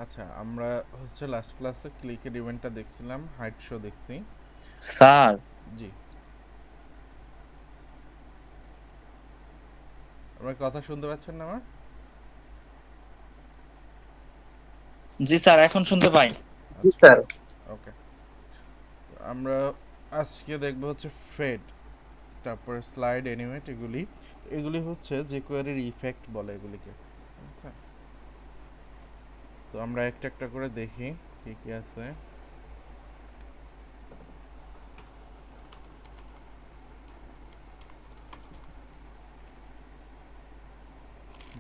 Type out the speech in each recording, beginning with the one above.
আচ্ছা, আমরা হচ্ছে লাস্ট ক্লাসে ক্লিকের ইভেন্টটা দেখছিলাম, হাইট শো দেখছি। স্যার। জি, আমার কথা শুনতে পাচ্ছেন না আমার? জি স্যার, এখন শুনতে পাই। জি আচ্ছা, স্যার। ওকে। আমরা আজকে দেখবো হচ্ছে ফেড, তারপরে স্লাইড, অ্যানিমেট, এগুলি এগুলি হচ্ছে যে কোয়ারির ইফেক্ট বলে এগুলিকে। আচ্ছা, তো আমরা একটা একটা করে দেখি কি কি আছে।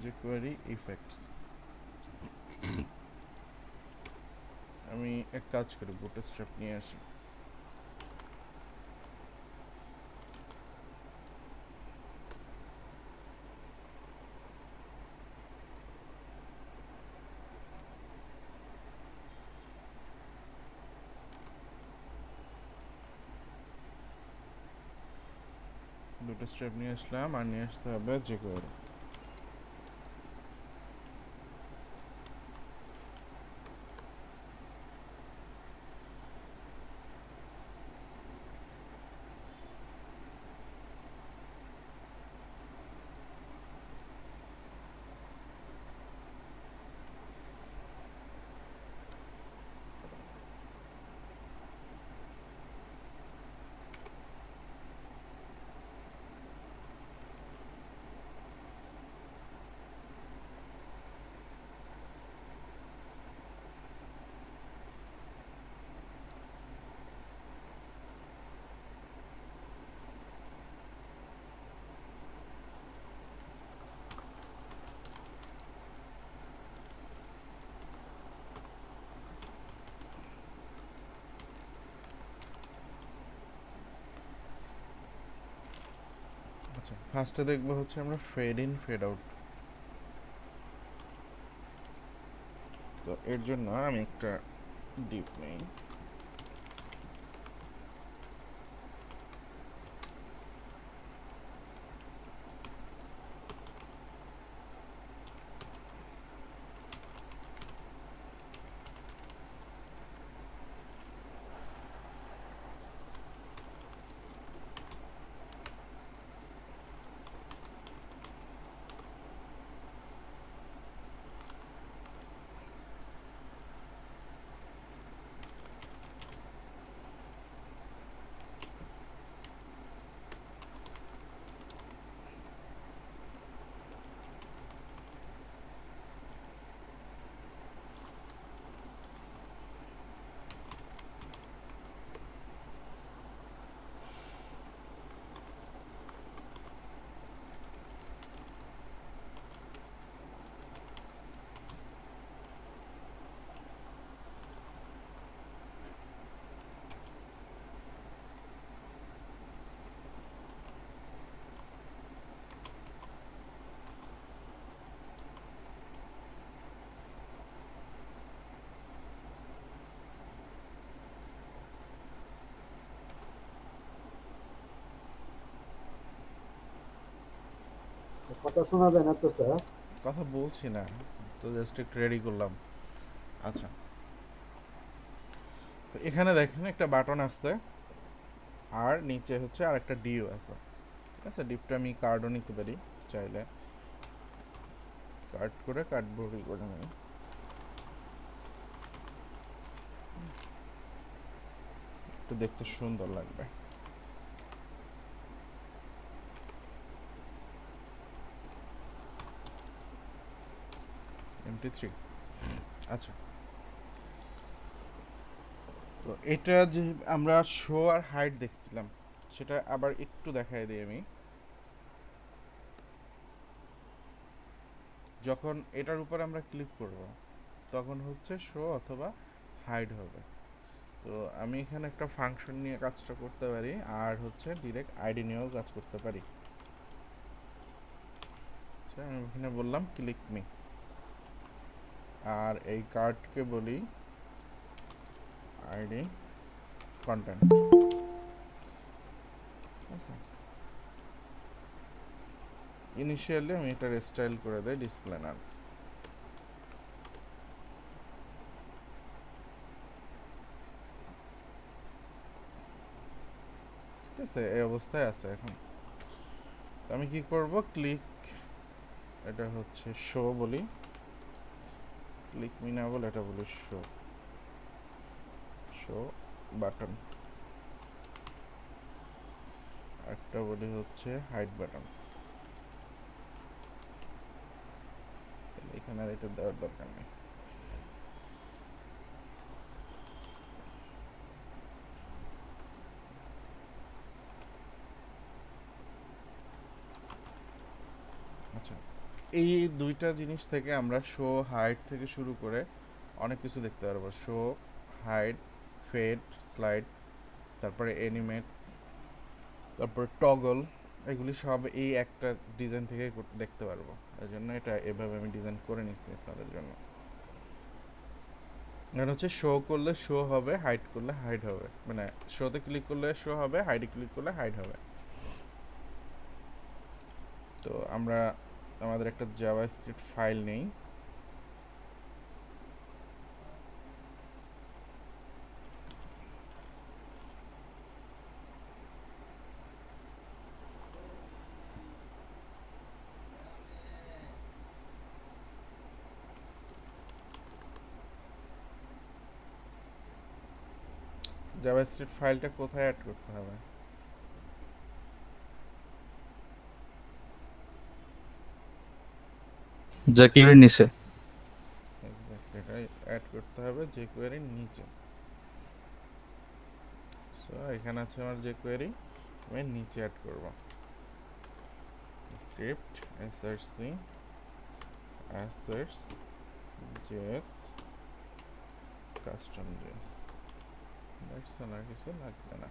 যে কোয়ারি ইফেক্টস, আমি এক কাজ করি, বুটস্ট্র্যাপ নিয়ে আসি। বুটস্ট্র্যাপ নিয়ে আসলাম, আর নিয়ে আসতে হবে যে কোয়ারি। আচ্ছা, ফার্স্টে দেখবো হচ্ছে আমরা ফেড ইন ফেড আউট। তো এর জন্য আমি একটা ডিপ নেই। কথা শোনা যায় না তো স্যার? কথা বলছি না, তো জাস্ট একটু রেডি করলাম। আচ্ছা, তো এখানে দেখেন একটা বাটন আছে, আর নিচে হচ্ছে আর একটা ডিও আছে। ঠিক আছে, ডিপটা আমি কার্ডও নিতে পারি চাইলে, কার্ড করে কার্ডবোর্ডই করে নেই। একটু দেখতে সুন্দর লাগবে। MP3। আচ্ছা, তো এটা যে আমরা শো আর হাইট দেখছিলাম, সেটা আবার একটু দেখাই দিই আমি। যখন এটার উপর আমরা ক্লিক করব, তখন হচ্ছে শো অথবা হাইড হবে। তো আমি এখানে একটা ফাংশন নিয়ে কাজটা করতে পারি, আর হচ্ছে ডিরেক্ট আইডি নিয়েও কাজ করতে পারি। আচ্ছা, আমি এখানে বললাম ক্লিক মি, আর এই কার্ডকে বলি আইডি কন্টেন্ট। আচ্ছা, ইনিশিয়ালি আমি এটা স্টাইল করে দেই ডিসপ্লে নাল। আছে, এই অবস্থায় আছে এখন। তো আমি কি করব, ক্লিক, এটা হচ্ছে শো বলি, ক্লিক মি না বলে এটা বলি শো, শো বাটন, একটা বলি হচ্ছে হাইড বাটন। এখানে আর এটা দেওয়ার দরকার নেই। আচ্ছা, এই দুইটা জিনিস থেকে আমরা শো হাইড থেকে শুরু করে অনেক কিছু দেখতে পারবো। শো, হাইড, ফেড, স্লাইড, তারপরে অ্যানিমেট, তারপর টগল, এগুলি সব এই একটা ডিজাইন থেকে দেখতে পারবো। এই জন্য এটা এভাবে আমি ডিজাইন করে নিচ্ছি আপনাদের জন্য। এখন হচ্ছে শো করলে শো হবে, হাইড করলে হাইড হবে, মানে শোতে ক্লিক করলে শো হবে, হাইডে ক্লিক করলে হাইড হবে। তো আমরা আমাদের একটা জাভাস্ক্রিপ্ট ফাইল নেই, জাভাস্ক্রিপ্ট ফাইলটা কোথায় অ্যাড করতে হবে? jQuery নিচে। এক্স্যাক্টলি, এটা অ্যাড করতে হবে jQuery এর নিচে। সো এখানে আছে আমার jQuery, আমি নিচে অ্যাড করব। Script src assets js custom js, that's আর কিছু লাগবে না।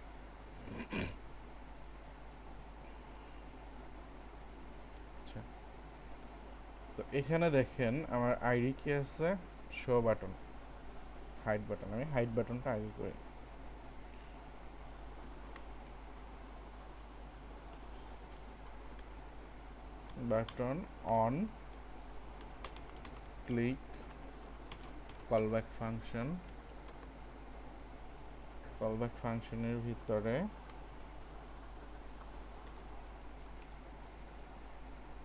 আচ্ছা, তো এখানে দেখেন আমার আইডি কি আছে, শো বাটন, হাইড বাটন। আমি হাইড বাটনটা আগে করি। Button on, click, callback function, callback ফাংশনের ভিতরে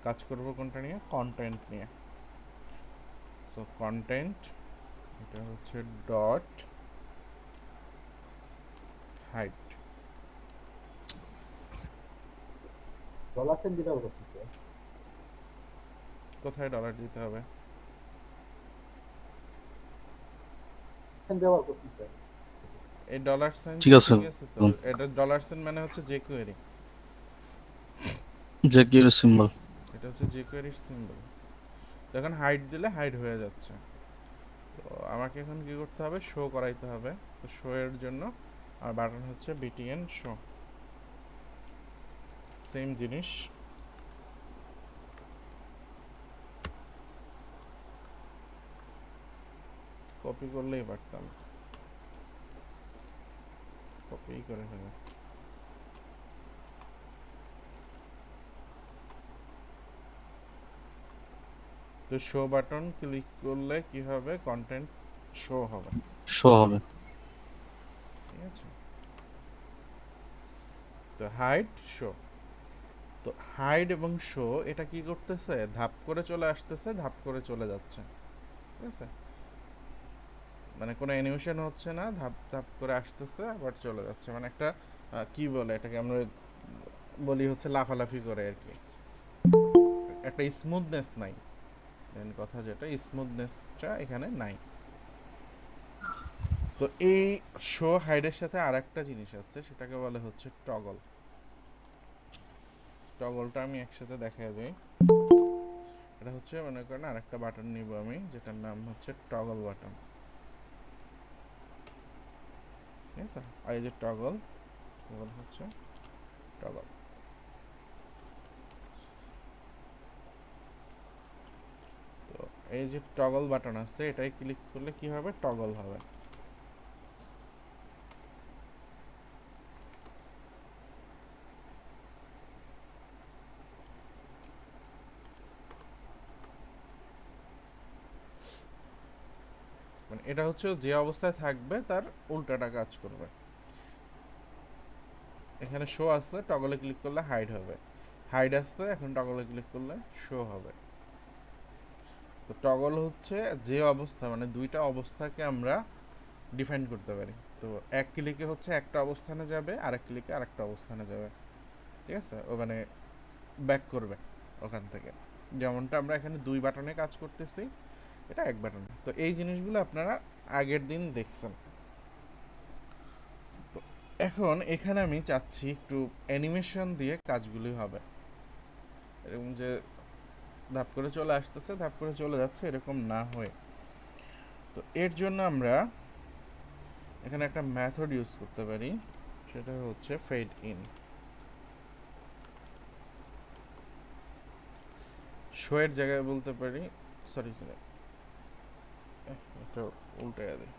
কাজ করব কোনটা নিয়ে, কন্টেন্ট নিয়ে। সো কন্টেন্ট, এটা হচ্ছে ডট হাইড। $10 ব্যবহার করছি স্যার। কোথায় ডলার দিতে হবে? ব্যবহার করছি স্যার। এই ডলার সাইন ঠিক আছে। ঠিক আছে। তো এটা ডলার সাইন মানে হচ্ছে jQuery, jQuery সিম্বল। এটা হচ্ছে jQuery সিম্বল। যখন হাইড দিলে হাইড হয়ে যাচ্ছে। তো আমাকে এখন কি করতে হবে, শো করাইতে হবে। তো শো এর জন্য আমার বাটন হচ্ছে btn শো, সেম জিনিস। কপি করলেই পারতাম, কপি করে ফেলে। তো শো বাটন ক্লিক করলে কি হবে, কন্টেন্ট শো হবে, শো হবে। ঠিক আছে। তো হাইড, শো, তো হাইড এবং শো এটা কি করতেছে, ধাপ করে চলে আসতেছে, ধাপ করে চলে যাচ্ছে, ঠিক আছে। মানে কোনো অ্যানিমেশন হচ্ছে না, ধাপ ধাপ করে আসতেছে আবার চলে যাচ্ছে, মানে একটা কি বলে এটাকে, আমরা বলি হচ্ছে লাফালাফি করে আর কি, একটা স্মুথনেস নাই। মেন কথা যেটা, স্মুথনেসটা এখানে নাই। তো এই শো হাইডের সাথে আরেকটা জিনিস আছে, সেটাকে বলে হচ্ছে টগল। টগলটা আমি একসাথে দেখা যাই। এটা হচ্ছে মনে করেন আরেকটা বাটন নিব আমি, যেটার নাম হচ্ছে টগল বাটন, ঠিক আছে। আর এই যে টগল, টগল হচ্ছে টগল। তো এই যে টগল বাটন আছে, এটাই ক্লিক করলে কি হবে, টগল হবে। মানে এটা হচ্ছে যে অবস্থায় থাকবে তার উল্টাটা কাজ করবে। এখানে শো আছে, টগলে ক্লিক করলে হাইড হবে। হাইড আসছে, এখন টগলে ক্লিক করলে শো হবে। তো টগল হচ্ছে যে অবস্থা, মানে দুইটা অবস্থাকে আমরা ডিফাইন করতে পারি। তো এক ক্লিকে হচ্ছে একটা অবস্থানে যাবে, আরেক ক্লিকে আরেকটা অবস্থানে যাবে, ঠিক আছে? ও মানে ব্যাক করবে ওখান থেকে। যেমনটা আমরা এখানে 2 বাটনে কাজ করতেছি, এটা 1 বাটনে। তো এই জিনিসগুলো আপনারা আগের দিন দেখছেন। তো এখন এখানে আমি চাচ্ছি একটু অ্যানিমেশন দিয়ে কাজগুলি হবে, এরকম যে ধাপ করে চলে আসতেছে, ধাপ করে চলে যাচ্ছে, এরকম না হয়ে। তো এর জন্য আমরা এখানে একটা মেথড ইউজ করতে পারি, সেটা হচ্ছে ফেড ইন। শো এর জায়গায় বলতে পারি, সরি সরি এটা উল্টে দিই,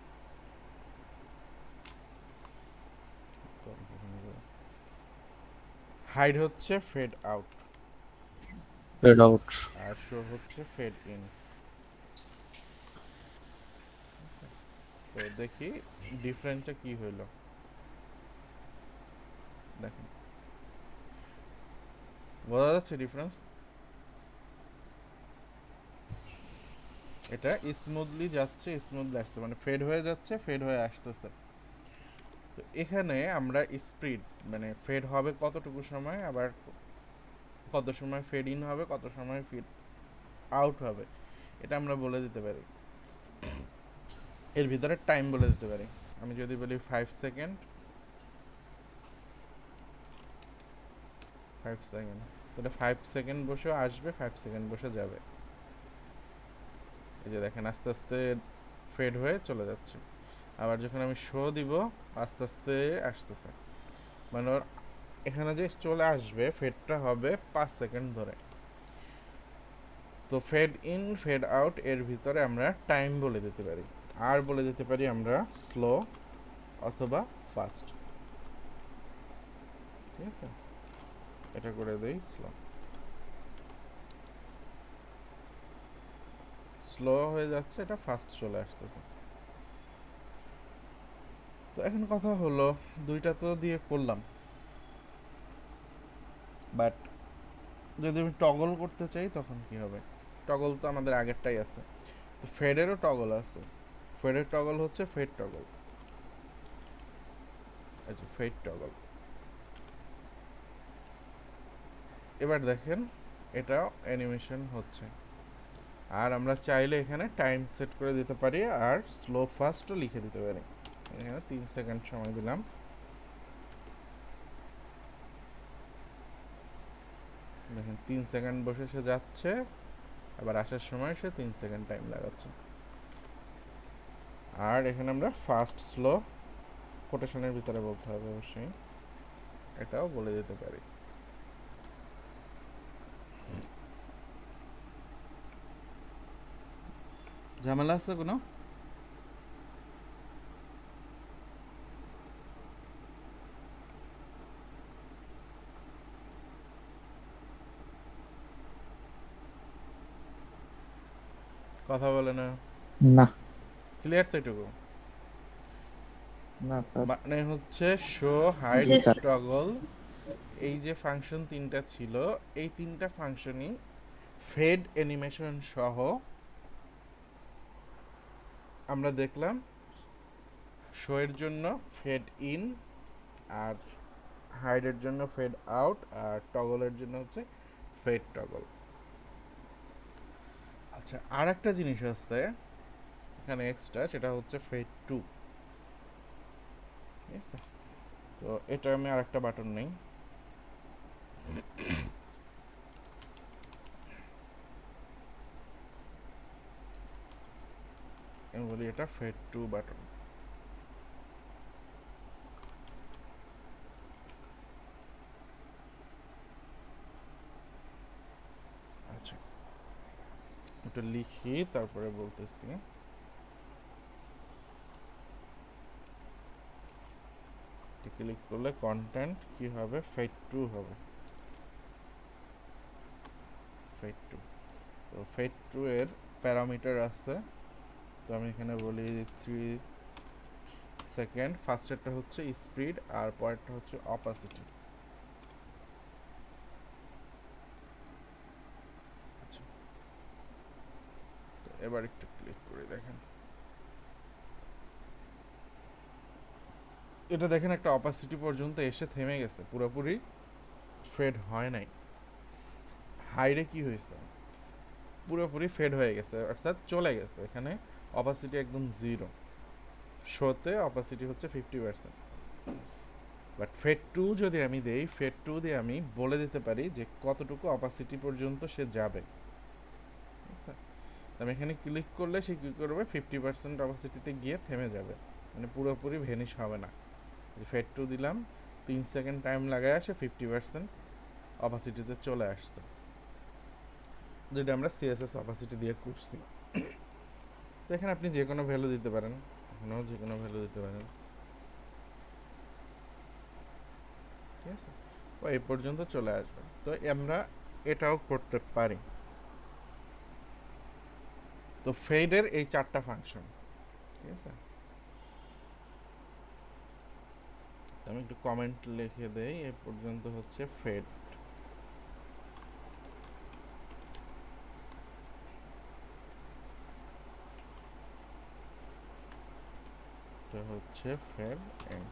হাইড হচ্ছে ফেড আউট, ফেড আউট। আর শো হচ্ছে ফেড ইন। তো দেখি ডিফারেন্সটা কি হইলো, দেখেন বোঝা যাচ্ছে ডিফারেন্স। এটা স্মুথলি যাচ্ছে, স্মুথলি আসছে, মানে ফেড হয়ে যাচ্ছে, ফেড হয়ে আসতেছে। তো এখানে আমরা স্পিড, মানে ফেড হবে কতটুকু সময়, আবার কত সময় ফেড ইন হবে, কত সময় ফেড আউট হবে, এটা আমরা বলে দিতে পারি। এর ভিতরে টাইম বলে দিতে পারি। আমি যদি বলি 5 সেকেন্ড, 5 সেকেন্ড, তাহলে 5 সেকেন্ড বসে আসবে, 5 সেকেন্ড বসে যাবে। এই যে দেখেন আস্তে আস্তে ফেড হয়ে চলে যাচ্ছে। আবার যখন আমি শো দিব, আস্তে আস্তে আসতেছে, মানে ওর এখানে যে চলে আসবে, ফেডটা হবে 5 সেকেন্ড ধরে। তো ফেড ইন ফেড আউট এর ভিতরে আমরা টাইম বলে দিতে পারি, আর বলে দিতে পারি আমরা স্লো অথবা ফাস্ট, ঠিক আছে? এটা করে দেই স্লো, স্লো হয়ে যাচ্ছে, এটা ফাস্ট চলে আসতেছে। তো এখন কথা হলো, দুইটা তো দিয়ে করলাম, বাট যদি আমি টগল করতে চাই তখন কি হবে? টগল তো আমাদের আগেরটাই আছে, তো ফেডেরও টগল আছে। ফেডের টগল হচ্ছে ফেড টগল, আচ্ছা ফেড টগল। এবার দেখেন এটাও অ্যানিমেশন হচ্ছে, আর আমরা চাইলে এখানে টাইম সেট করে দিতে পারি, আর স্লো ফাস্টও লিখে দিতে পারি। এখানে 3 সেকেন্ড সময় দিলাম, দেখেন 3 সেকেন্ড বসে সে যাচ্ছে, আবার আসার সময় সে 3 সেকেন্ড টাইম লাগাচ্ছে। আর এখানে আমরা ফাস্ট স্লো কোটেশনের ভিতরে বলতে হবে অবশ্যই, এটাও বলে দিতে পারি। ঝামেলা আছে কোনো? কথা বলে না, না। ক্লিয়ার তো এটুকু? না স্যার। মানে হচ্ছে শো হাইড জি স্যার। টগল, এই যে ফাংশন তিনটা ছিল, এই তিনটা ফাংশনই ফেড অ্যানিমেশন সহ আমরা দেখলাম। শো এর জন্য ফেড ইন, আর হাইডের জন্য ফেড আউট, আর টগলের জন্য হচ্ছে ফেড টগল। আচ্ছা, আর একটা জিনিস আছে এখানে এক্সট্রা, সেটা হচ্ছে ফেড টু, ঠিক আছে? তো এটা আমি আর একটা বাটন নেই, আমি বলি এটা ফেড টু বাটন। আচ্ছা, এটা লিখি তারপরে বলতেছি। ক্লিক করলে কন্টেন্ট কি হবে, ফেড টু হবে, ফেড টু। তো ফেড টু এর প্যারামিটার আছে, তো আমি এখানে বলি 3 সেকেন্ড, ফার্স্টেরটা হচ্ছে স্পিড আর পরেরটা হচ্ছে অপাসিটি। আচ্ছা, তো এবার একটু ক্লিক করে দেখেন, এটা দেখেন একটা অপাসিটি পর্যন্ত এসে থেমে গেছে, পুরোপুরি ফেড হয় নাই। হাইডে কি হয়েছে, পুরোপুরি ফেড হয়ে গেছে, অর্থাৎ চলে গেছে। এখানে অপাসিটি একদম জিরো, শোতে অপাসিটি হচ্ছে 50%। বাট ফেড টু যদি আমি দেই, ফেড টু দিয়ে আমি বলে দিতে পারি যে কতটুকু অপাসিটি পর্যন্ত সে যাবে। আমি এখানে ক্লিক করলে সে কী করবে, 50% অপাসিটিতে গিয়ে থেমে যাবে, মানে পুরোপুরি ভেনিশ হবে না। ফেড টু দিলাম, 3 সেকেন্ড টাইম লাগায় আসে 50% অপাসিটিতে চলে আসছে, যেটা আমরা সিএসএস অপাসিটি দিয়ে করছি। তো এখানে আপনি যে কোনো ভ্যালু দিতে পারেন, এখানেও যে কোনো ভ্যালু দিতে পারেন, ঠিক আছে। ও এই পর্যন্ত চলে আসবে। তো আমরা এটাও করতে পারি। তো ফেডের এই 4টা ফাংশন, ঠিক আছে। আমি একটু কমেন্ট লিখে দেই, এই পর্যন্ত হচ্ছে ফেড। এটা হচ্ছে ফেড এন্ড।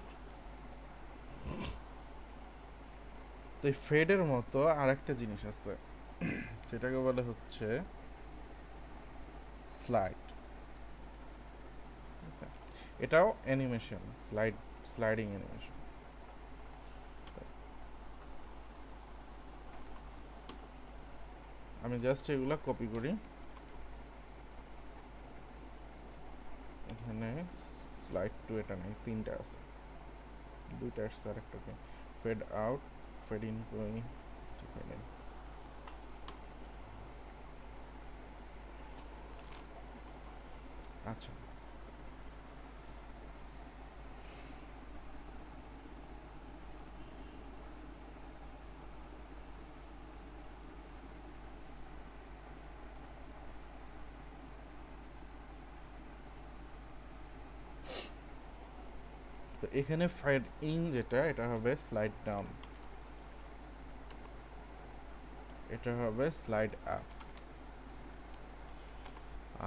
তো এই ফেডের মতো আরেকটা জিনিস আছে, যেটাকে বলে হচ্ছে স্লাইড। এটাও অ্যানিমেশন, স্লাইডিং অ্যানিমেশন। আমি জাস্ট এগুলা কপি করি, এখানে স্লাইড টু এটা নেই, 3টা আছে, 2টা আসছে আর একটাকে ফেড আউট, ফেড ইন করি, ঠিক আছে। আচ্ছা, তো এখানে ফেড ইন যেটা, এটা হবে স্লাইড ডাউন, এটা হবে স্লাইড আপ,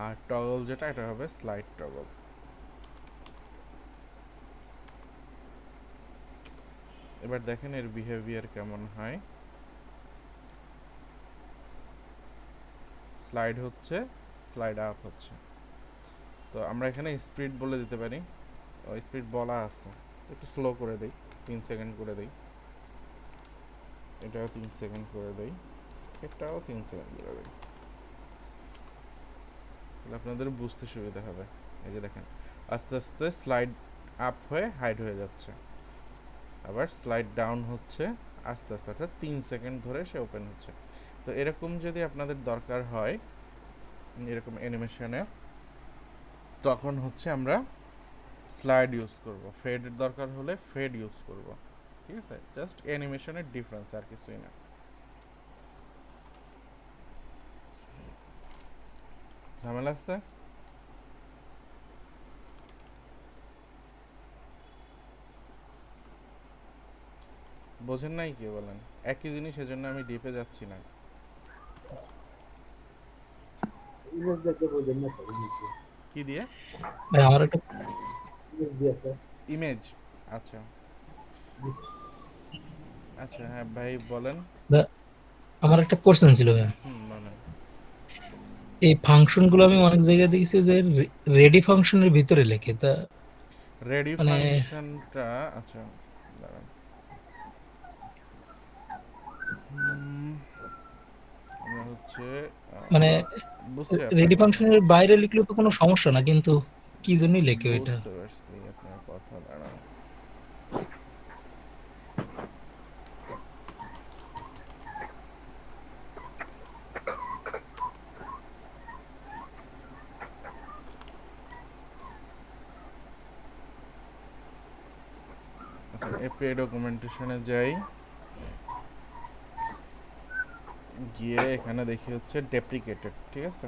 আর টগল যেটা, এটা হবে স্লাইড টগল। এবার দেখেন এর বিহেভিয়ার কেমন হয়। স্লাইড হচ্ছে, স্লাইড আপ হচ্ছে। তো আমরা এখানে স্পিড বলে দিতে পারি, স্পিড বলা আছে, একটু স্লো করে দেই, 3 সেকেন্ড করে দেই, এটাও 3 সেকেন্ড করে দেই, এটাও 3 সেকেন্ড করে দেই, তাহলে আপনাদের বুঝতে সুবিধা হবে। এই যে দেখেন আস্তে আস্তে স্লাইড আপ হয়ে হাইড হয়ে যাচ্ছে, আবার স্লাইড ডাউন হচ্ছে আস্তে আস্তে, অর্থাৎ 3 সেকেন্ড ধরে সে ওপেন হচ্ছে। তো এরকম যদি আপনাদের দরকার হয় এরকম অ্যানিমেশনে, তখন হচ্ছে আমরা স্লাইড ইউজ করব, ফেডের দরকার হলে ফেড ইউজ করব, ঠিক আছে। জাস্ট অ্যানিমেশনের ডিফারেন্স, আর কিছুই না। ঝামেলা আসতে বোঝেন নাই কি বলেন, একই জিনিস, এজন্য আমি ডিপে যাচ্ছি না। ইমেজ দেখে বোঝেন না স্যার, ইমেজ দিয়ে। কি দিয়ে? ভাই আমার একটা ইমেজ দিয়ে স্যার। ইমেজ, আচ্ছা জি স্যার। আচ্ছা, হ্যাঁ ভাই বলেন। ভাই, আমার একটা কোশ্চেন ছিল ভাই। বলেন। এই ফাংশন গুলো আমি অনেক জায়গায় দেখেছি যে রেডি ফাংশনের ভিতরে লেখে, তা রেডি মানে ফাংশনটা, আচ্ছা দাঁড়ান, আমরা হচ্ছে মানে বুঝছি রেডি আপনার কথা, ফাংশনের বাইরে লিখলে তো কোনো সমস্যা না, কিন্তু কি জন্যই লেখে ওইটা? বুঝতে পারছি আপনার কথা, দাঁড়ান। আচ্ছা, এপিআই ডকুমেন্টেশনে যাই, গিয়ে এখানে দেখি হচ্ছে ডেপ্রিকেটেড, ঠিক আছে।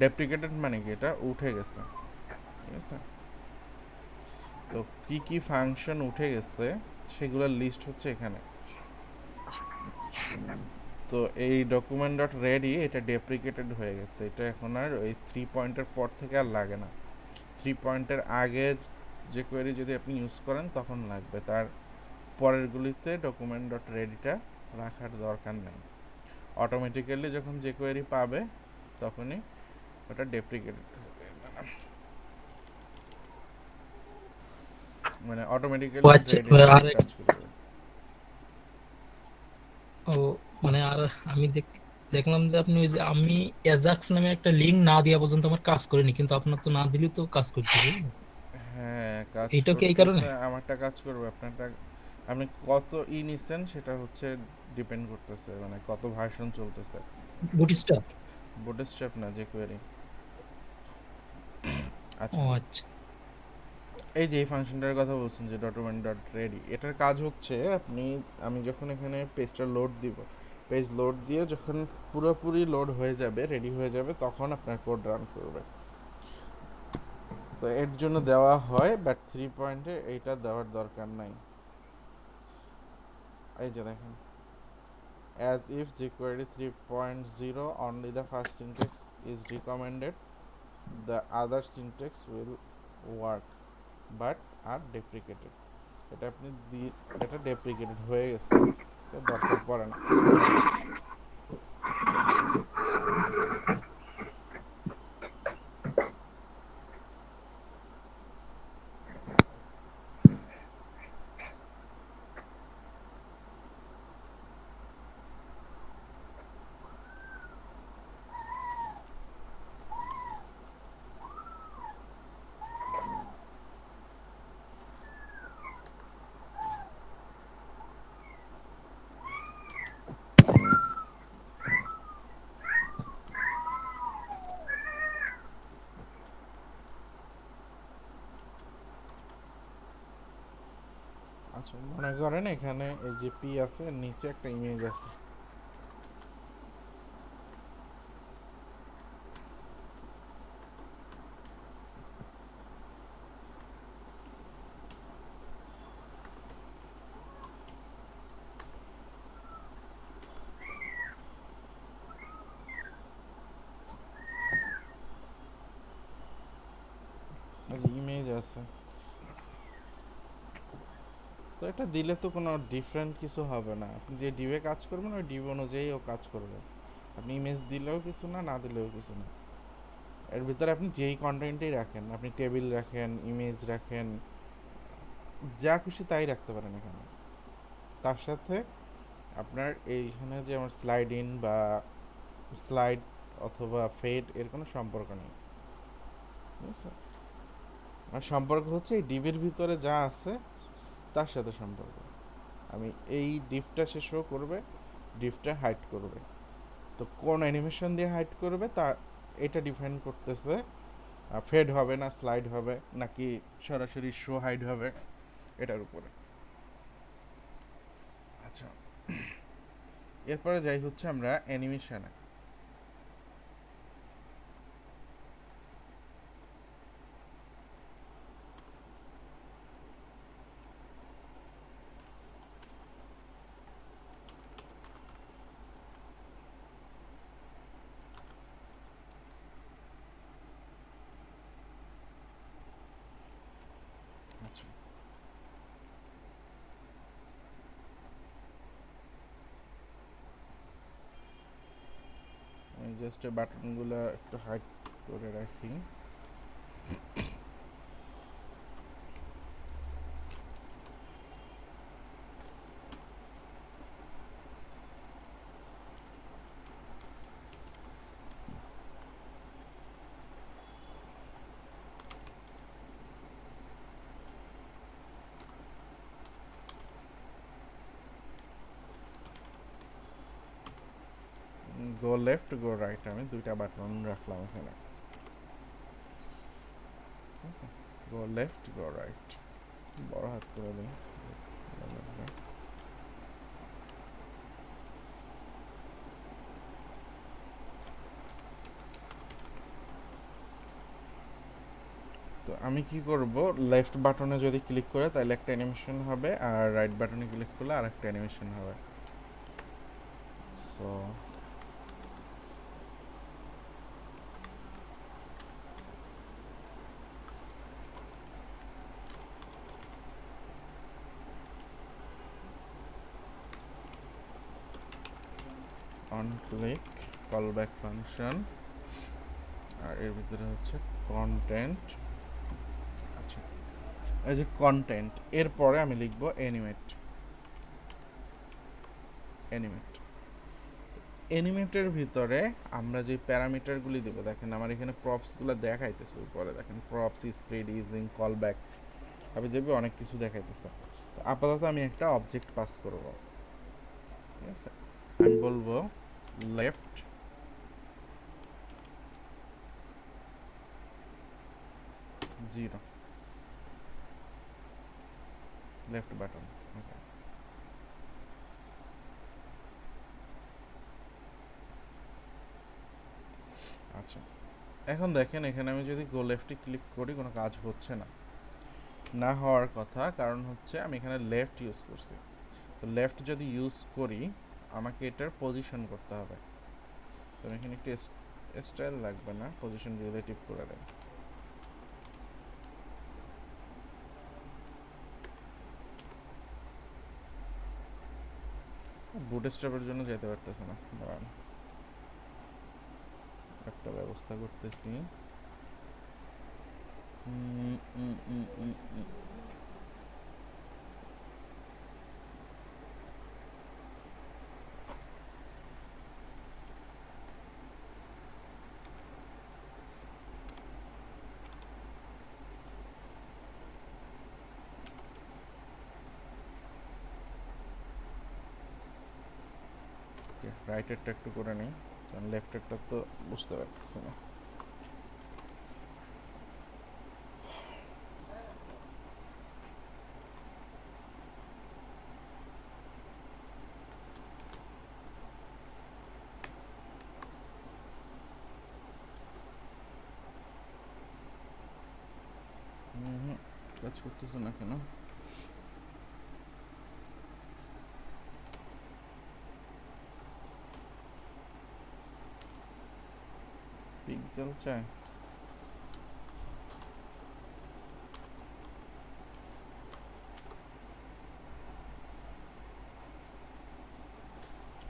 ডেপ্রিকেটেড মানে কি, এটা উঠে গেছে, ঠিক আছে। তো কি কি ফাংশন উঠে গেছে সেগুলোর লিস্ট হচ্ছে এখানে। তো এই ডকুমেন্ট ডট রেডি এটা ডেপ্রিকেটেড হয়ে গেছে, এটা এখন আর ওই 3 পয়েন্টের পর থেকে আর লাগে না। 3 পয়েন্টের আগে যে কোয়েরি যদি আপনি ইউজ করেন তখন লাগবে, তার পরেরগুলিতে ডকুমেন্ট ডট রেডিটা রাখার দরকার নেই। অটোমেটিক্যালি যখন যে কোয়েরি পাবে তখনই ওটা ডেপ্রিকেটেড হবে, মানে অটোমেটিক্যালি ও আচ্ছা, রেডি আর কাজ করবে। ও মানে আর আমি দেখলাম যে আপনি ওই যে আমি অ্যাজাক্স নামে একটা লিংক না দেওয়া পর্যন্ত আমার কাজ করেনি, কিন্তু আপনার তো না দিলেও তো কাজ করতেছে। হ্যাঁ কাজ এইটা কি এই কারণে? করতেছে, আমারটা কাজ করবে, আপনারটা আপনি কত নিছেন সেটা হচ্ছে ডিপেন্ড করতেছে, মানে কত ভার্সন চলতেছে। বুটস্ট্র্যাপ? বুটস্ট্র্যাপ না, যে কোয়েরি। ও আচ্ছা, আচ্ছা। এই যে এই ফাংশনটার কথা বলছেন যে ডকুমেন্ট ডট রেডি, এটার কাজ হচ্ছে আমি যখন এখানে পেজটা লোড দিব, পেজ লোড দিয়ে যখন পুরোপুরি লোড হয়ে যাবে, রেডি হয়ে যাবে, তখন আপনার কোড রান করবে। তো এর জন্য দেওয়া হয়, বাট 3 পয়েন্টে এইটা দেওয়ার দরকার নাই। এই যে দেখেন, as if jQuery 3.0 only the first syntax is recommended, the other syntax will work but are deprecated। এটা আপনি এটা ডেপ্রিকেটেড হয়ে গেছে, এটা দরকার পড়ে না। আচ্ছা, মনে করেন এখানে এই যে পি আছে, নিচে একটা ইমেজ আছে, এই যে ইমেজ আছে। তো এটা দিলে তো কোনো ডিফারেন্ট কিছু হবে না, আপনি যে ডিবে কাজ করবেন ওই ডিব অনুযায়ী ও কাজ করবে। আপনি ইমেজ দিলেও কিছু না, না দিলেও কিছু না। এর ভিতরে আপনি যেই কন্টেন্টই রাখেন, আপনি টেবিল রাখেন, ইমেজ রাখেন, যা খুশি তাই রাখতে পারেন এখানে। তার সাথে আপনার এইখানে যে আমার স্লাইড ইন বা স্লাইড অথবা ফেড এর কোনো সম্পর্ক নেই, ঠিক আছে? আর সম্পর্ক হচ্ছে এই ডিবির ভিতরে যা আছে তার সাথে সম্পর্ক। আমি এই ডিপটা সে শো করবে, ডিপটা হাইড করবে, তো কোন অ্যানিমেশন দিয়ে হাইড করবে তা এটা ডিফাইন করতেছে। ফেড হবে না স্লাইড হবে, নাকি সরাসরি শো হাইড হবে, এটার উপরে। আচ্ছা, এরপরে যাই হচ্ছে আমরা অ্যানিমেশনে। আচ্ছা, আমি জাস্ট বাটনগুলো একটু হাইড করে রাখি। গো লেফট গো রাইট, আমি দুইটা বাটন রাখলাম এখানে। গো লেফট গো রাইট, বড় হাত করে দিই। তো আমি কি করব, লেফট বাটনে যদি ক্লিক করে তাহলে একটা অ্যানিমেশন হবে, আর রাইট বাটনে ক্লিক করলে আর একটা অ্যানিমেশন হবে। তো on click, call back function, আর এর ভিতরে হচ্ছে কন্টেন্ট। আচ্ছা, এই যে কন্টেন্ট, এরপরে আমি লিখব অ্যানিমেট। অ্যানিমেট অ্যানিমেটের ভিতরে আমরা যে প্যারামিটারগুলি দেবো, দেখেন আমার এখানে প্রপসগুলো দেখাইতেছে উপরে, দেখেন প্রপস, স্প্রেড, ইজিং, কল ব্যাক, আমি যাবে অনেক কিছু দেখাইতেছে। তো আপাতত আমি একটা অবজেক্ট পাস করব, ঠিক আছে। আমি বলবো লেফট জিরো, লেফট বাটন। ওকে, আচ্ছা, এখন দেখেন এখানে আমি যদি গো লেফটে ক্লিক করি কোনো কাজ হচ্ছে না, না হওয়ার কথা, কারণ হচ্ছে আমি এখানে লেফট ইউজ করছি। তো লেফট যদি ইউজ করি আমাকে এটার পজিশন করতে হবে। তো আমি এখানে একটু স্টাইল লাগবে না, পজিশন রিলেটিভ করে দেয়। বুট স্ট্র্যাপের জন্য যেতে পারতেছে না, দাঁড়ান একটা ব্যবস্থা করতেছি। উম, উম, উম, উম, উম। রাইটেরটা একটু করে নিই, কারণ লেফটেরটা তো বুঝতে পারতেছি না। কাজ করতেছে না কেন? পিক্সেল চাই?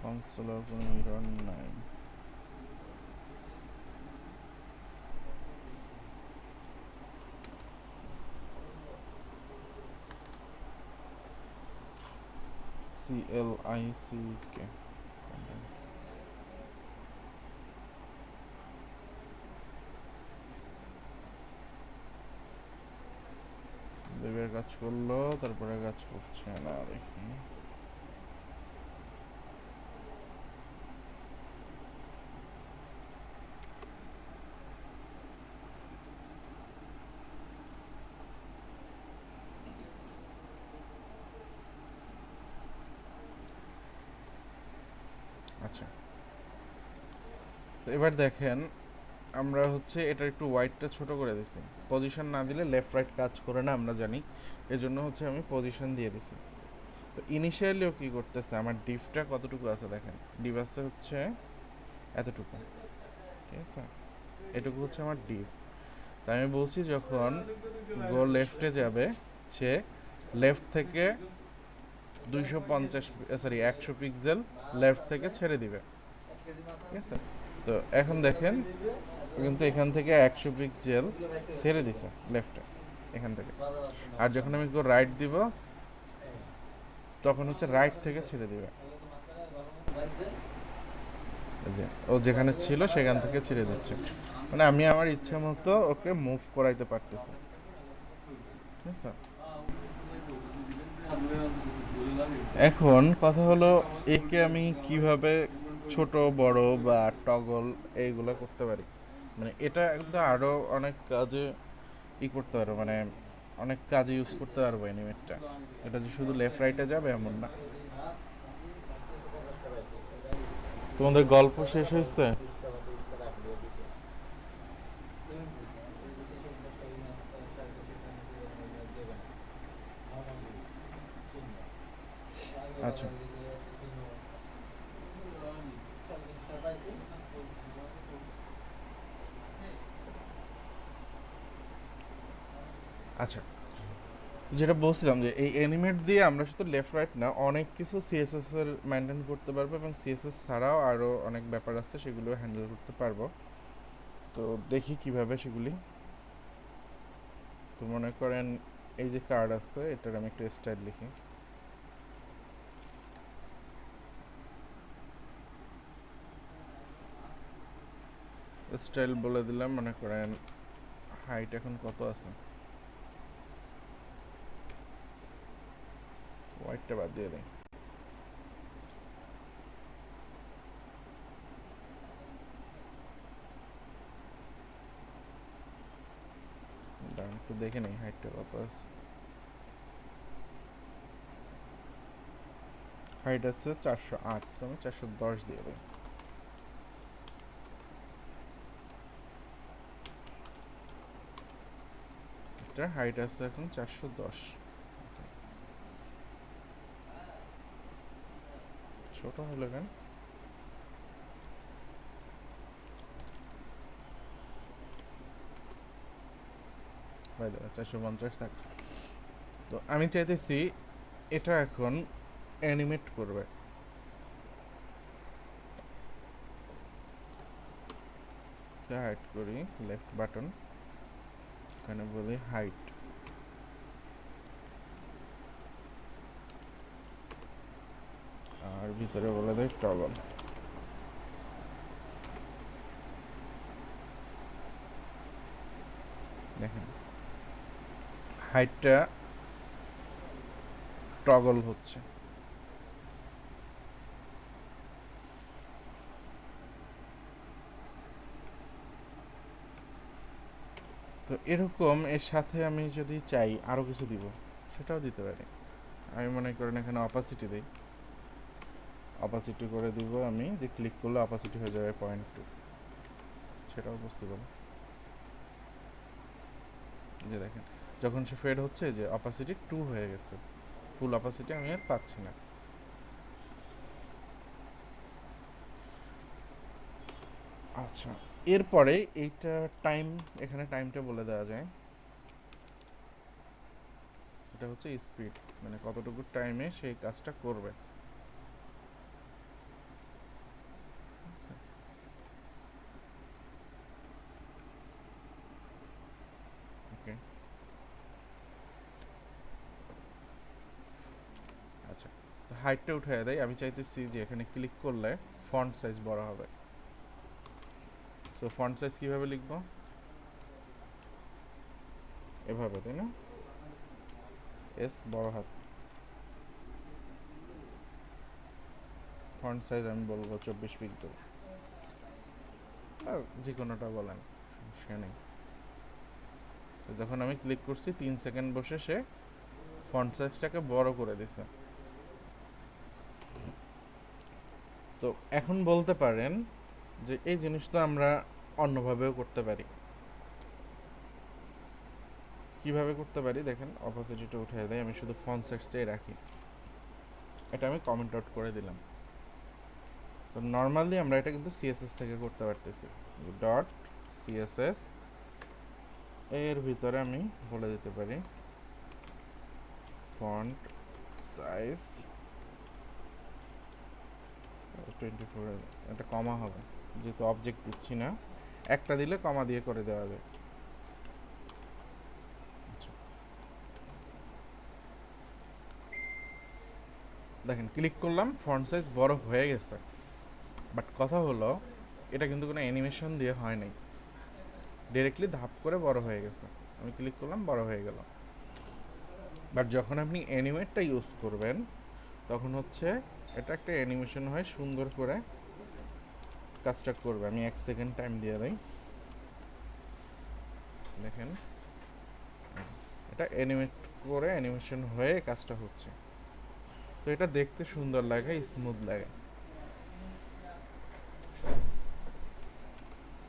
কনসোলার কোনো মিরর নাই। CLICK দেবের কাজ করলো, তারপরে কাজ করছে না, দেখি। আচ্ছা, তো এবার দেখেন আমরা হচ্ছে এটা একটু হোয়াইটটা ছোট করে দিচ্ছি। পজিশন না দিলে লেফট রাইট কাজ করে না, আমরা জানি, এজন্য হচ্ছে আমি পজিশন দিয়ে দিছি। তো ইনিশিয়ালিও কি করতেছে, আমার ডিফটা কতটুকু আছে দেখেন, ডিফ আছে হচ্ছে এতটুকু, ঠিক আছে, এটুকু হচ্ছে আমার ডিফ। তাই আমি বলছি যখন গো লেফটে যাবে সে লেফট থেকে 100 পিক্সেল লেফট থেকে ছেড়ে দিবে, ঠিক আছে। তো এখন দেখেন কিন্তু এখান থেকে 100 পিক্সেল ছেড়ে দিছে লেফটে, এখান থেকে। আর যখন আমি গো রাইট দিব তখন হচ্ছে রাইট থেকে ছেড়ে দিবে, এই যে ও যেখানে ছিল সেখান থেকে ছেড়ে দিচ্ছে, মানে আমি আমার ইচ্ছা মতো ওকে মুভ করাইতে পারতেছি, ঠিক আছে। এখন কথা হলো একে আমি কিভাবে ছোট বড় বা টগল এইগুলো করতে পারি, মানে এটা কিন্তু আরো অনেক কাজে করতে পারবো, মানে অনেক কাজে ইউজ করতে পারবো অ্যানিমেটটা। এটা যে শুধু লেফট রাইটে যাবে এমন না। তোমাদের গল্প শেষ হয়েছে? আচ্ছা আচ্ছা, যেটা বলছিলাম যে এই অ্যানিমেট দিয়ে আমরা শুধু লেফট রাইট না অনেক কিছু সিএসএস এর মেনটেন করতে পারবো, এবং সিএসএস ছাড়াও আরও অনেক ব্যাপার আছে সেগুলো হ্যান্ডেল করতে পারবো। তো দেখি কিভাবে সেগুলি। তো মনে করেন এই যে কার্ড আছে, এটার আমি একটা স্টাইল লিখি। স্টাইল বলে দিলাম, মনে করেন হাইট এখন কত আছে, হোয়াইটটা বাদ দিয়ে দেয়। দাঁড়ান একটু দেখে নেই হাইটটা কত আছে। হাইট আছে 408, তো আমি 410 দিয়ে দেই। এটা হাইট আছে এখন 410। ছোট হলো কেন? ভাই দাদা 450 থাক। তো আমি চাইতেছি এটা এখন অ্যানিমেট করবে। হাইট করি, লেফট বাটন, এখানে বলি হাইট, আর ভিতরে বলে দেয় টগল। দেখেন হাইটটা টগল হচ্ছে। তো এরকম এর সাথে আমি যদি চাই আরও কিছু দিব, সেটাও দিতে পারি। আমি মনে করেন এখানে অপাসিটি দিই, অপাসিটি করে দিব আমি, যে ক্লিক করলে অপাসিটি হয়ে যাবে 0.2, সেটাও পসিবল। যে দেখেন যখন সে ফেড হচ্ছে যে অপাসিটি 2 হয়ে গেছে, ফুল অপাসিটি আমি আর পাচ্ছি না। আচ্ছা, এরপরে এইটা টাইম, এখানে টাইমটা বলে দেওয়া যায়। এটা হচ্ছে স্পিড, মানে কতটুকু টাইমে সেই কাজটা করবে। ওকে, আচ্ছা, তো হাইটটা উঠে দেয়। আমি চাইতেছি যে এখানে ক্লিক করলে ফন্ট সাইজ বড় হবে। তো ফন্ট সাইজ কিভাবে লিখবো? এভাবে, তাই না? এস বড় হাত। ফন্ট সাইজ আমি বলবো 24 পিক্সেল, যে কোনোটা বলেন, সমস্যা নেই। তো যখন আমি ক্লিক করছি 3 সেকেন্ড বসে সে ফন্ট সাইজটাকে বড় করে দিছে। তো এখন বলতে পারেন যে এই জিনিসটা আমরা অন্যভাবেও করতে পারি। কিভাবে করতে পারি দেখেন, অপোজিটটা উঠে দেয়, আমি শুধু ফন্ট সাইজটাই রাখি। এটা আমি কমেন্ট আউট করে দিলাম। তো নর্মালি আমরা এটা কিন্তু সিএসএস থেকে করতে পারতেছি। ডট সিএসএস এর ভিতরে আমি বলে দিতে পারি ফন্ট সাইজ 24, এটা কমা হবে যেহেতু অবজেক্ট দিচ্ছি না, একটা দিলে কমা দিয়ে করে দেওয়া যায়। আচ্ছা, দেখেন ক্লিক করলাম, ফন্ট সাইজ বড় হয়ে গেছে। বাট কথা হলো এটা কিন্তু কোনো অ্যানিমেশন দিয়ে হয় নাই, ডিরেক্টলি ধাপ করে বড় হয়ে গেছে। আমি ক্লিক করলাম, বড় হয়ে গেল। বাট যখন আপনি অ্যানিমেটটা ইউজ করবেন তখন হচ্ছে এটা একটা অ্যানিমেশন হয়, সুন্দর করে কাজটা করবে। আমি 1 সেকেন্ড টাইম দিয়ে দেই, দেখেন এটা অ্যানিমেট করে অ্যানিমেশন হয়ে কাজটা হচ্ছে। তো এটা দেখতে সুন্দর লাগে, স্মুথ লাগে।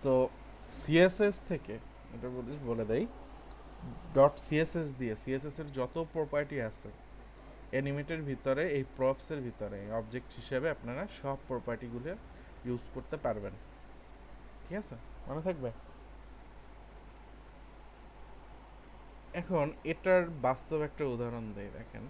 তো সিএসএস থেকে এটা বলে দেই, ডট সিএসএস দিয়ে সিএসএস এর যত প্রপার্টি আছে অ্যানিমেটের ভিতরে এই প্রপসের ভিতরে অবজেক্ট হিসেবে আপনারা সব প্রপার্টিগুলো ইউজ করতে পারবেন। ঠিক আছে, মনে থাকবে। এখন এটার বাস্তব একটা উদাহরণ দেই, দেখেন।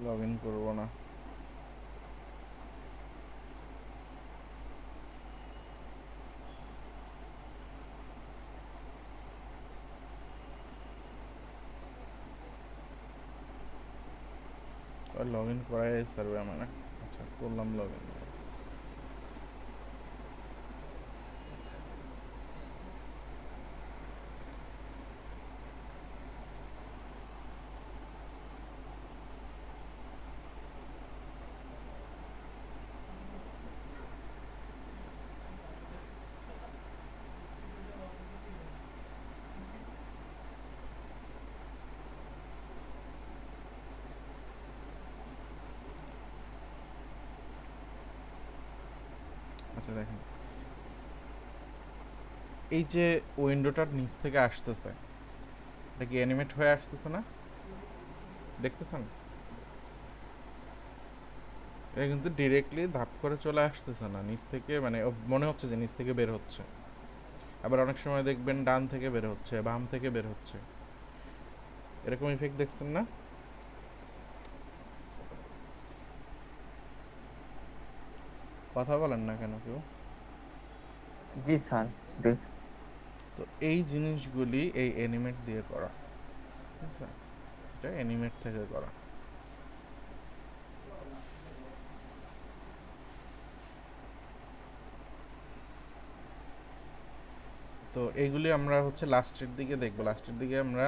লগ ইন করবো না। লগ ইন করাই সার্ভে মানে, আচ্ছা করলাম লগ ইন। আচ্ছা দেখেন, এই যে উইন্ডোটার নিচ থেকে আসতেছে, এটা কি অ্যানিমেট হয়ে আসতেছে না? দেখতেছেন? এটা কিন্তু ডিরেক্টলি ধাপ করে চলে আসতেছে না নিচ থেকে, মানে মনে হচ্ছে যে নিচ থেকে বের হচ্ছে। আবার অনেক সময় দেখবেন ডান থেকে বের হচ্ছে, বাম থেকে বের হচ্ছে, এরকম ইফেক্ট দেখছেন না? কথা বলেন না কেন কেউ? জি স্যার, দেখ। তো এই জিনিসগুলি এই অ্যানিমেট দিয়ে করা, ঠিক আছে? এটা অ্যানিমেট থেকে করা। তো এইগুলি আমরা হচ্ছে লাস্টের দিকে দেখবো। লাস্টের দিকে আমরা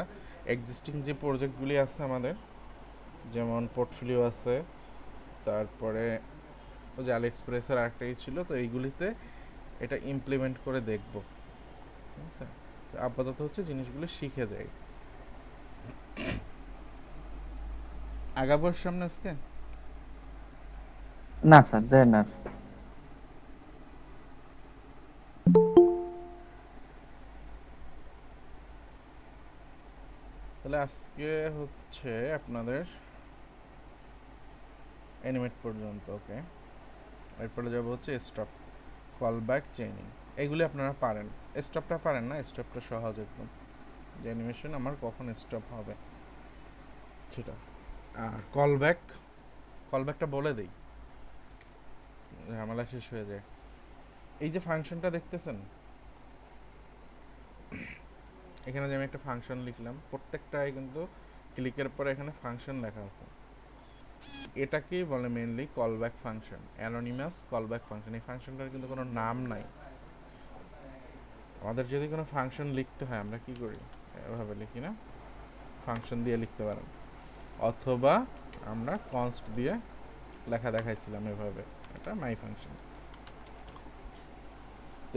এক্সিস্টিং যে প্রজেক্টগুলি আছে আমাদের, যেমন পোর্টফোলিও আছে, তারপরে ওই যে আলি এক্সপ্রেসের আরেকটাই ছিল, তো এইগুলিতে এটা ইমপ্লিমেন্ট করে দেখব। ঠিক আছে, তো আপাতত হচ্ছে জিনিসগুলো শিখে যাই। আগাবার সামনে আজকে না স্যার, যায় না। তাহলে আজকে হচ্ছে আপনাদের অ্যানিমেট পর্যন্ত, ওকে। এরপরে যাবো হচ্ছে স্টপ, কল ব্যাক, চেইনিং। এগুলি আপনারা পারেন। স্টপটা পারেন না? স্টপটা সহজ একদম, যে অ্যানিমেশন আমার কখন স্টপ হবে সেটা। আর কল ব্যাক, কল ব্যাকটা বলে দিই, ঝামেলা শেষ হয়ে যায়। এই যে ফাংশনটা দেখতেছেন, এখানে যে আমি একটা ফাংশন লিখলাম, প্রত্যেকটাই কিন্তু ক্লিকের পরে এখানে ফাংশন লেখা আছে। এটাকেই বলে mainly callback function, anonymous callback function. এই ফাংশনটার কিন্তু কোনো নাম নাই। আমাদের যদি কোনো ফাংশন লিখতে হয় আমরা কি করি? এভাবে লিখি না, ফাংশন দিয়ে লিখতে পারেন, অথবা আমরা কনস্ট দিয়ে লেখা দেখাইছিলাম এভাবে, এটা মাই ফাংশন।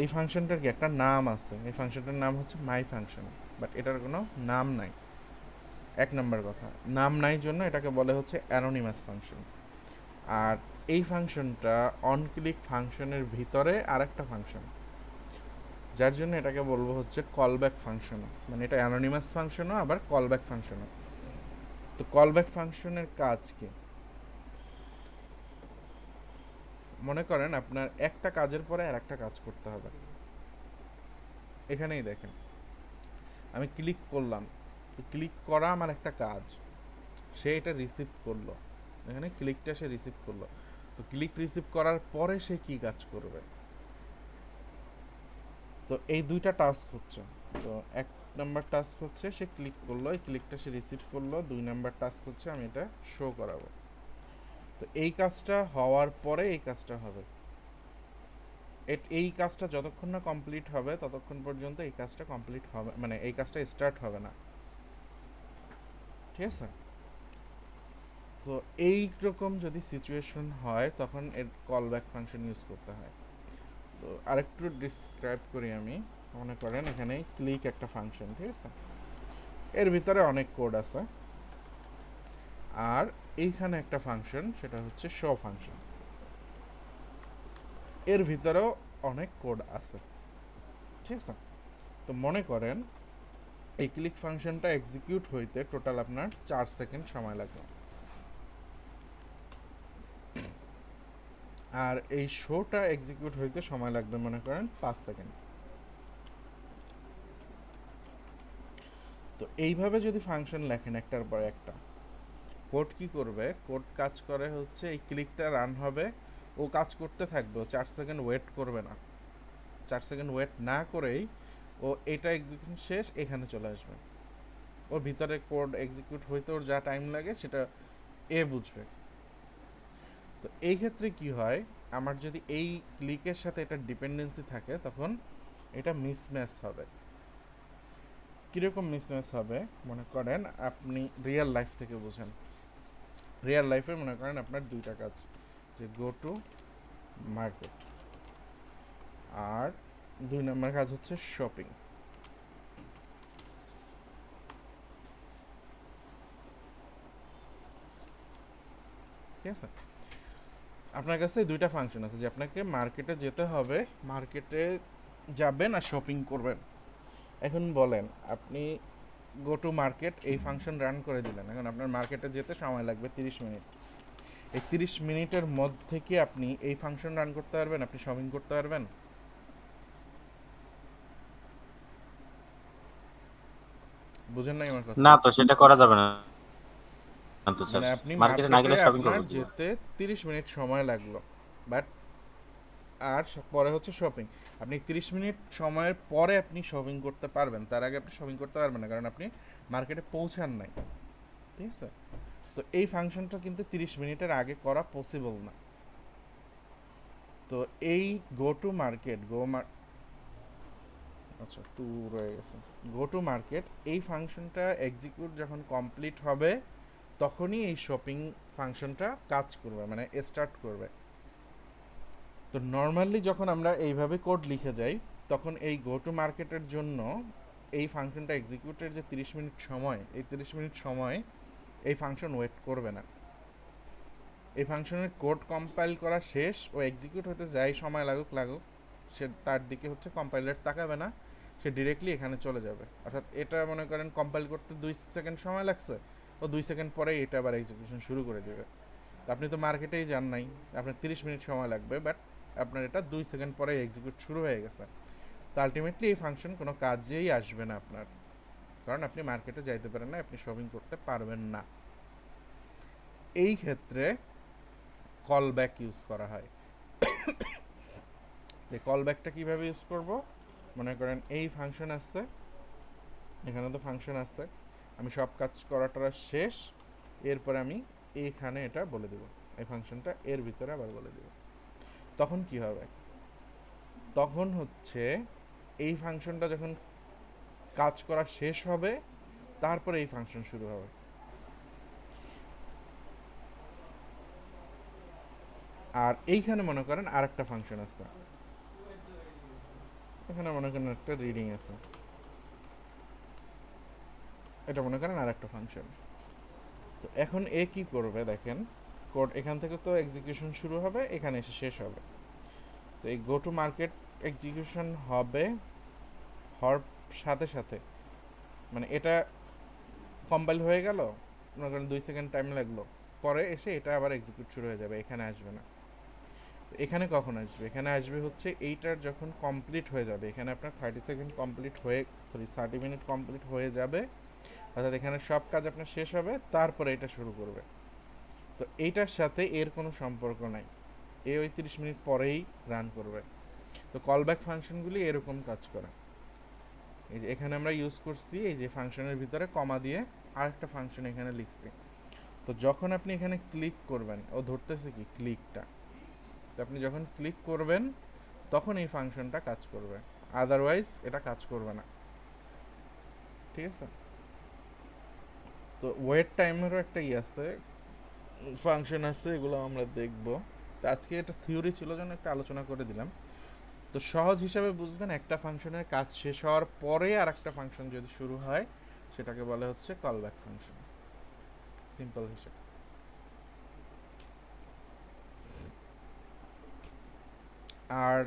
এই ফাংশনটার কি একটা নাম আছে? এই ফাংশনটার নাম হচ্ছে মাই ফাংশন, বাট এটার কোনো নাম নাই। এক নম্বর কথা, নাম নাই জন্য এটাকে বলে হচ্ছে অ্যানোনিমাস ফাংশন। আর এই ফাংশনটা অন ক্লিক ফাংশনের ভিতরে আরেকটা ফাংশন, যার জন্য এটাকে বলবো হচ্ছে কলব্যাক ফাংশনও। মানে এটা অ্যানোনিমাস ফাংশনও আবার কলব্যাক ফাংশনও। তো কলব্যাক ফাংশনের কাজ কি? মনে করেন আপনার একটা কাজের পরে আর একটা কাজ করতে হবে। এখানেই দেখেন, আমি ক্লিক করলাম, তো ক্লিক করা আমার একটা কাজ, সে এটা রিসিভ করলো, এখানে ক্লিকটা সে রিসিভ করলো। তো ক্লিক রিসিভ করার পরে সে কি কাজ করবে? তো এই দুইটা টাস্ক হচ্ছে। তো এক নাম্বার টাস্ক হচ্ছে সে ক্লিক করলো, এই ক্লিকটা সে রিসিভ করলো। দুই নাম্বার টাস্ক হচ্ছে আমি এটা শো করাবো। তো এই কাজটা হওয়ার পরে এই কাজটা হবে। এই কাজটা যতক্ষণ না কমপ্লিট হবে ততক্ষণ পর্যন্ত এই কাজটা কমপ্লিট হবে, মানে এই কাজটা স্টার্ট হবে না। ঠিক আছে? তো এই রকম যদি সিচুয়েশন হয় তখন এর কল ব্যাক ফাংশন ইউজ করতে হয়। তো আরেকটু ডিসক্রাইব করি আমি। মনে করেন এখানে ক্লিক একটা ফাংশন, ঠিক আছে, এর ভিতরে অনেক কোড আছে, আর এইখানে একটা ফাংশন, সেটা হচ্ছে শো ফাংশন, এর ভিতরেও অনেক কোড আছে, ঠিক আছে। তো মনে করেন এই ক্লিক ফাংশনটা এক্সিকিউট হইতে টোটাল আপনার 4 সেকেন্ড সময় লাগবে, আর এই শোটা এক্সিকিউট হইতে সময় লাগবে মনে করেন 5 সেকেন্ড। তো এইভাবে যদি ফাংশন লেখেন একটার পর একটা, কোড কি করবে, কোড কাজ করে হচ্ছে এই ক্লিকটা রান হবে, ও কাজ করতে থাকবে, ও 4 সেকেন্ড ওয়েট করবে না, 4 সেকেন্ড ওয়েট না করেই ও এটা এক্সিকিউশন শেষ এখানে চলে আসবে, ওর ভিতরে কোড এক্সিকিউট হইতে ওর যা টাইম লাগে সেটা এ বুঝবে। তো এই ক্ষেত্রে কি হয়, আমার যদি এই ক্লিকের সাথে এটা ডিপেন্ডেন্সি থাকে তখন এটা মিসম্যাচ হবে। কীরকম মিসম্যাচ হবে, মনে করেন আপনি রিয়েল লাইফ থেকে বোঝেন। রিয়েল লাইফে মনে করেন আপনার দুইটা কাজ, যে গো টু মার্কেট, আর 2 নম্বর কাজ হচ্ছে শপিং। ঠিক আছে, আপনার কাছে দুইটা ফাংশন আছে, যে আপনাকে মার্কেটে যেতে হবে, মার্কেটে যাবেন আর শপিং করবেন। এখন বলেন আপনি গো টু মার্কেট এই ফাংশন রান করে দিলেন, এখন আপনার মার্কেটে যেতে সময় লাগবে 30 মিনিট। এই 30 মিনিটের মধ্যে কি আপনি এই ফাংশন রান করতে পারবেন, আপনি শপিং করতে পারবেন? বুঝেন নাই আমার কথা? না তো, সেটা করা যাবে না তো স্যার। মানে আপনি মার্কেটে না গেলে শপিং আপনার করবো কি? যেতে 30 মিনিট সময় লাগলো, বাট আর পরে হচ্ছে শপিং, আপনি 30 মিনিট সময়ের পরে আপনি শপিং করতে পারবেন, তার আগে আপনি শপিং করতে পারবেন না, কারণ আপনি মার্কেটে পৌঁছান নাই, ঠিক আছে। তো এই ফাংশনটা কিন্তু 30 মিনিটের আগে করা পসিবল না। তো এই গো টু মার্কেট, আচ্ছা টু রয়ে গেছে, গো টু মার্কেট এই ফাংশনটা এক্সিকিউট যখন কমপ্লিট হবে তখনই এই শপিং ফাংশনটা কাজ করবে, মানে স্টার্ট করবে। তো নর্মালি যখন আমরা এইভাবে কোড লিখে যাই তখন এই গো টু মার্কেটের জন্য এই ফাংশনটা এক্সিকিউটের যে 30 মিনিট সময়, এই 30 মিনিট সময় এই ফাংশন ওয়েট করবে না। এই ফাংশনের কোড কম্পাইল করা শেষ, ও এক্সিকিউট হতে যাই সময় লাগুক সে তার দিকে হচ্ছে কম্পাইলার তাকাবে না, সে ডিরেক্টলি এখানে চলে যাবে। অর্থাৎ এটা মনে করেন কম্পাইল করতে 2 সেকেন্ড সময় লাগছে, ও 2 সেকেন্ড পরে এটা আবার এক্সিকিউশন শুরু করে দেবে। তো আপনি তো মার্কেটেই যান নাই, আপনার 30 মিনিট সময় লাগবে, বাট আপনার এটা 2 সেকেন্ড পরে এক্সিকিউট শুরু হয়ে গেছে। তো আলটিমেটলি এই ফাংশন কোনো কাজেই আসবে না আপনার, কারণ আপনি মার্কেটে যাইতে পারেন না, আপনি শপিং করতে পারবেন না। এই ক্ষেত্রে কল ব্যাক ইউজ করা হয়। এই কল ব্যাকটা কীভাবে ইউজ করব, মনে করেন এই ফাংশন আসছে, এখানে তো ফাংশন আসছে, আমি সব কাজ করাটা শেষ, এরপরে আমি এইখানে এটা বলে দেব, এই ফাংশনটা এর ভিতরে আবার বলে দেব। তখন কি হবে, তখন হচ্ছে এই ফাংশনটা যখন কাজ করা শেষ হবে তারপরে এই ফাংশন শুরু হবে। আর এইখানে মনে করেন আরেকটা ফাংশন আছে, এখানে মনে করেন একটা রিডিং আছে, এটা মনে করেন আরেকটা ফাংশন। তো এখন এ কি করবে দেখেন, কোড এখান থেকে তো এক্সিকিউশন শুরু হবে, এখানে এসে শেষ হবে। তো এই গো টু মার্কেট এক্সিকিউশন হবে, হওয়ার সাথে সাথে মানে এটা কম্পাইল হয়ে গেল, মনে করেন 2 সেকেন্ড টাইম লাগলো, পরে এসে এটা আবার এক্সিকিউট শুরু হয়ে যাবে, এখানে আসবে না। এখানে কখন আসবে, এখানে আসবে হচ্ছে এইটার যখন কমপ্লিট হয়ে যাবে, এখানে আপনার 30 সেকেন্ড কমপ্লিট হয়ে 30 মিনিট কমপ্লিট হয়ে যাবে, অর্থাৎ এখানে সব কাজ আপনার শেষ হবে, তারপরে এটা শুরু করবে। তো এইটার সাথে এর কোনো সম্পর্ক নাই, এ ওই 30 মিনিট পরেই রান করবে। তো কলব্যাক ফাংশনগুলি এরকম কাজ করে। এই যে এখানে আমরা ইউজ করছি, এই যে ফাংশনের ভিতরে কমা দিয়ে আরেকটা ফাংশন এখানে লিখছি। তো যখন আপনি এখানে ক্লিক করবেন, ও ধরতেছে কি ক্লিকটা, তো আপনি যখন ক্লিক করবেন তখন এই ফাংশনটা কাজ করবে, আদারওয়াইজ এটা কাজ করবে না, ঠিক আছে। তো ওয়েট টাইমেরও একটা আছে, ফাংশন আছে, এগুলো আমরা দেখব। তো আজকে এটা থিওরি ছিল জন্য একটা আলোচনা করে দিলাম। তো সহজ হিসাবে বুঝবেন, একটা ফাংশনের কাজ শেষ হওয়ার পরে আর একটা ফাংশন যদি শুরু হয় সেটাকে বলে হচ্ছে কলব্যাক ফাংশন। সিম্পল হিসাব। আর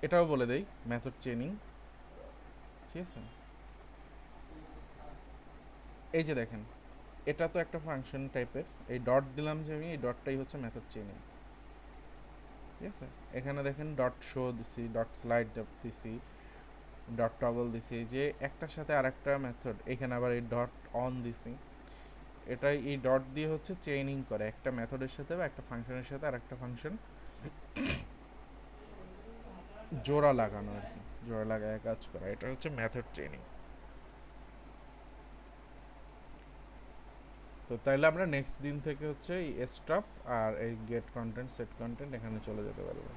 এটাও বলে দেই মেথড চেইনিং, ঠিক আছে? এই যে দেখেন, এটা তো একটা ফাংশন টাইপের, এই ডট দিলাম যে আমি, এই ডটটাই হচ্ছে মেথড চেইনিং, ঠিক আছে? এখানে দেখেন ডট শো দিছি, ডট স্লাইড দিছি, ডট টগল দিছি, এই যে একটার সাথে আরেকটা মেথড, এখানে আবার এই ডট অন দিছি। এটাই এই ডট দিয়ে হচ্ছে চেইনিং করে একটা মেথডের সাথে বা একটা ফাংশনের সাথে আরেকটা ফাংশন জোড়া লাগানো আর কি, জোড়া লাগায় কাজ করা, এটা হচ্ছে মেথড চেইনিং। তো তাইলে আমরা নেক্সট দিন থেকে হচ্ছে এই স্টপ আর এই গেট কন্টেন্ট সেট কন্টেন্ট এখানে চলে যেতে পারবো।